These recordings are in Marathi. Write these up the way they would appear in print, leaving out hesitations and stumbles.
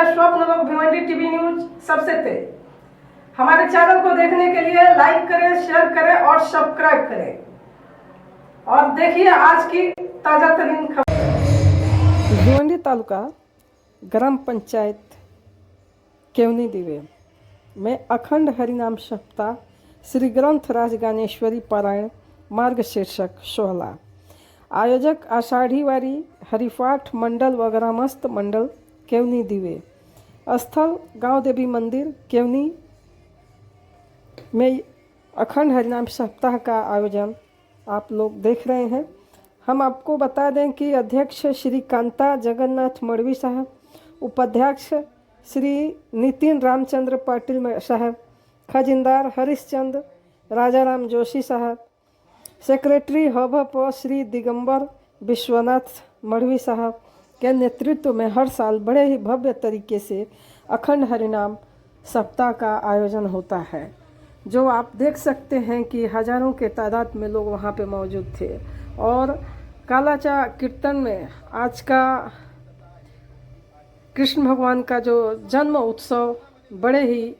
स्वप्न लोक भिवंडी टीवी न्यूज सबसे तेज। हमारे चैनल को देखने के लिए लाइक करें, शेयर करें और सब्सक्राइब करें और देखिए आज की ताजा तरीन खबर। भिवंडी तालुका ग्राम पंचायत केवनी दिवे में अखंड हरिनाम सप्ताह श्री ग्रंथ राज ज्ञानेश्वरी पारायण मार्ग शीर्षक 16। आयोजक आषाढ़ी वारी हरिपाठ मंडल व ग्रामस्थ मंडल केवनी दिवे। स्थल गांव देवी मंदिर केवनी में अखंड हरिनाम सप्ताह का आयोजन आप लोग देख रहे हैं। हम आपको बता दें कि अध्यक्ष श्री कांता जगन्नाथ मड़वी साहब, उपाध्यक्ष श्री नितिन रामचंद्र पाटिल साहब, खजिनदार हरिश्चंद्र राजाराम जोशी साहब, सेक्रेटरी हब श्री दिगंबर विश्वनाथ मड़वी साहब के नेतृत्व में हर साल बड़े ही भव्य तरीके से अखंड हरिनाम सप्ताह का आयोजन होता है, जो आप देख सकते हैं कि हजारों के तादाद में लोग वहाँ पे मौजूद थे। और कालाचा कीर्तन में आज का कृष्ण भगवान का जो जन्म उत्सव बड़े ही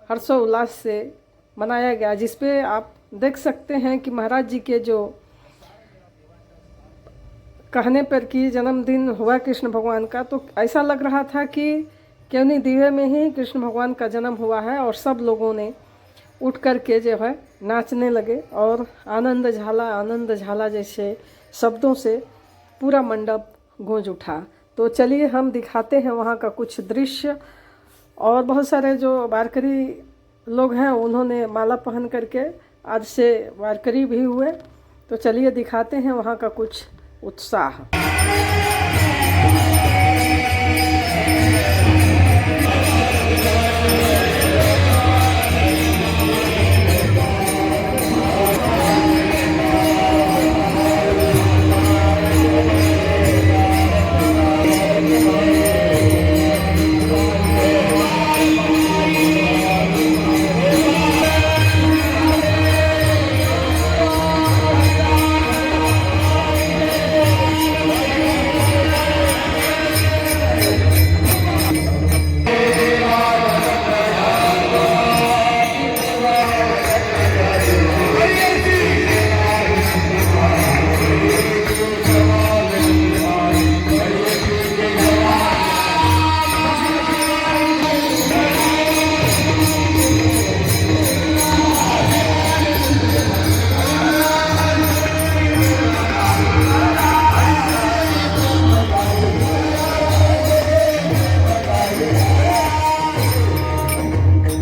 हर्षोल्लास से मनाया गया, जिसपे आप देख सकते हैं कि महाराज जी के जो कहने पर कि जन्मदिन हुआ कृष्ण भगवान का, तो ऐसा लग रहा था कि केवनी दिवे में ही कृष्ण भगवान का जन्म हुआ है। और सब लोगों ने उठ कर के जो है नाचने लगे और आनंद झाला जैसे शब्दों से पूरा मंडप गूंज उठा। तो चलिए हम दिखाते हैं वहाँ का कुछ दृश्य। और बहुत सारे जो वारकरी लोग हैं उन्होंने माला पहन करके आज से वारकरी भी हुए। तो चलिए दिखाते हैं वहाँ का कुछ उत्साह।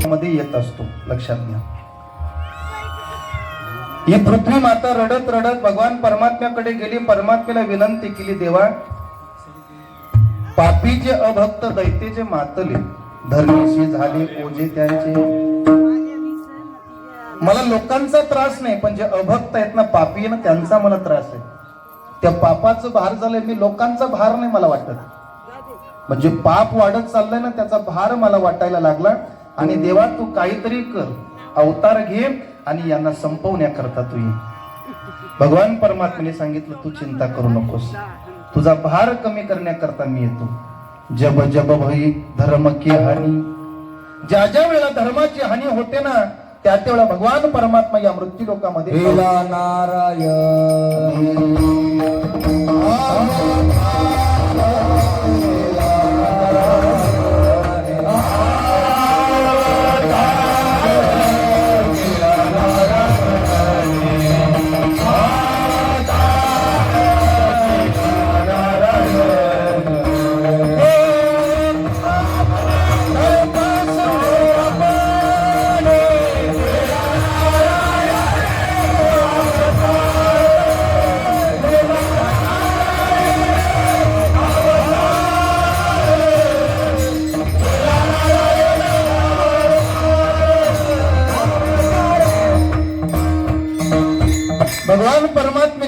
मध्ये येत असतो, लक्षात घ्या। ही पृथ्वी माता रडत रडत भगवान परमात्म्याकडे गेली, परमात्म्याला विनंती केली, देवा पापी जे अभक्त दैते जे मातले धर्मीशी झाले ओझे त्यांचे, मला लोकांचा त्रास नाही, पण जे अभक्त आहेत ना, पापी ना, त्यांचा मला त्रास आहे। त्या पापाचं भार झालंय, मी लोकांचा भार नाही मला वाटत, म्हणजे पाप वाढत चाललंय ना, त्याचा भार मला वाटायला लागला। आणि देवा तू काहीतरी कर, अवतार घे आणि यांना संपवण्याकरता तू ये। भगवान परमात्म्याने सांगितलं तू चिंता करू नकोस, तुझा भार कमी करण्याकरता मी येतो। जब जब भई धर्म की हानी, ज्या ज्या वेळेला धर्माची हानी होते ना, त्या वेळेला भगवान परमात्मा या मृत्यू लोकामध्ये नारायण भगवान परमात्मा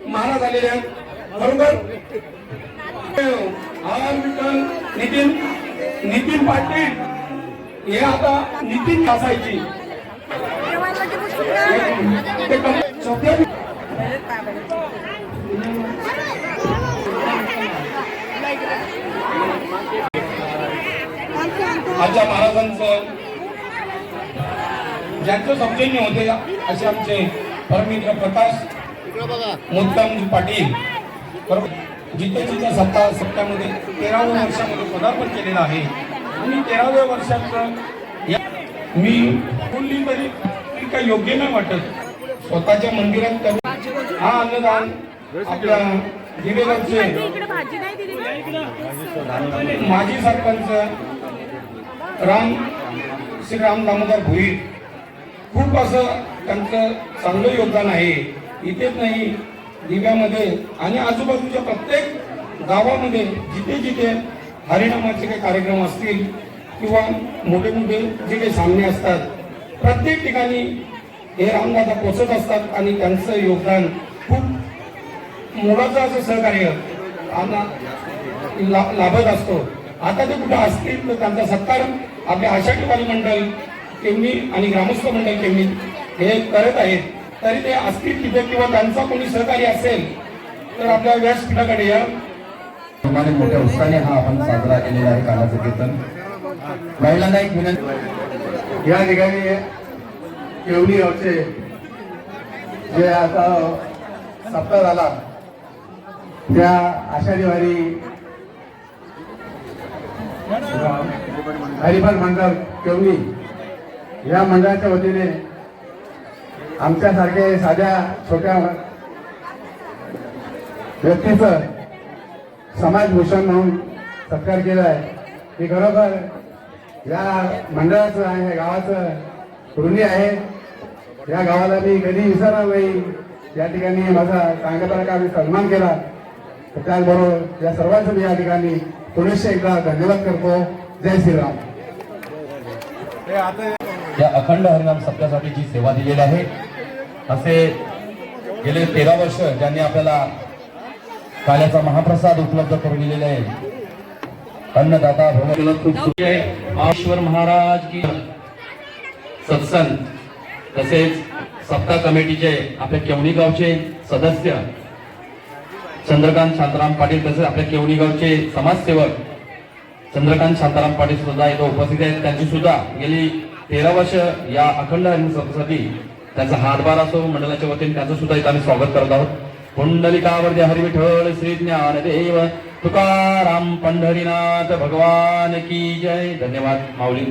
महाराज आलेले आहेत बरोबर. नितीन पाटील हे आता नितीन असायची आजच्या महाराजांचं ज्यांचं सौजन्य होते असे आमचे परममित्र प्रकाश मुद्दामजी पाटील जिथे जिथे सत्तामध्ये 13व्या वर्षामध्ये पदार्पण केलेलं आहे आणि 13व्या वर्षाचं मी बोलली तरी काही योग्य नाही वाटत. स्वतःच्या मंदिरात करून हा अन्नदान आपल्या दिवेगावचे माजी सरपंच श्री राम दामोदर भोईर खूप असं त्यांचं चांगलं योगदान आहे. इथेच नाही दिव्यामध्ये आणि आजूबाजूच्या प्रत्येक गावामध्ये जिथे जिथे हरिनामाचे काही कार्यक्रम असतील किंवा मोठे मोठे जे काही सामने असतात प्रत्येक ठिकाणी हे रामदादा पोचत असतात आणि त्यांचं योगदान खूप मोलाचं असं सहकार्य लाभत असतो. आता ते कुठे असतील तर त्यांचा सत्कार आपल्या आषाढी मंडळ केमनी आणि ग्रामस्थ मंडळ केमनी हे करत आहेत. तरी ते असतील तिथे किंवा त्यांचा कोणी सहकारी असेल तर आपल्या व्यासपीठाकडे या. मोठ्या उत्साहाने हा आपण साजरा केलेला आहे कालाचं कीर्तन. महिलांना एक विनंती, या ठिकाणी केवली गावचे जे आता सप्ताह झाला त्या आषाढी वारी हरिपाल मंडळ केवली या मंडळाच्या वतीने आमच्यासारखे साध्या छोट्या व्यक्तीचं समाजभूषण म्हणून सत्कार केला आहे. हे खरोखर या मंडळाचं आहे, गावाचं ऋणी आहे. या गावाला मी कधी विसरणार नाही. या ठिकाणी माझा चांगल्या प्रकारे सन्मान केला. त्याचबरोबर या सर्वांचं मी या ठिकाणी पुनश्च एकदा धन्यवाद करतो. जय श्रीराम. या अखंड हरिनाम सप्त्यासाठी जी सेवा दिलेली आहे असे गेले 13 वर्ष ज्यांनी आपल्याला काल्याचा महाप्रसाद उपलब्ध करून दिलेले आहे अन्नदाता भगवान खूप ईश्वर महाराज की सत्संग तसेच सप्ताह कमिटीचे आपल्या केवणी गावचे सदस्य चंद्रकांत शांताराम पाटील तसेच आपल्या केवणी गावचे समाजसेवक चंद्रकांत शांताराम पाटील सुद्धा इथे उपस्थित आहेत. त्यांची सुद्धा गेली 13 वर्ष या अखंड हरिनाम सप्ताहासाठी त्यांचा हातभार असो मंडळाच्या वतीने त्यांचं सुद्धा इथे आम्ही स्वागत करत आहोत. पुंडलिकावरती हरी विठ्ठल श्री ज्ञानदेव तुकाराम पंढरीनाथ भगवान की जय. धन्यवाद माऊली.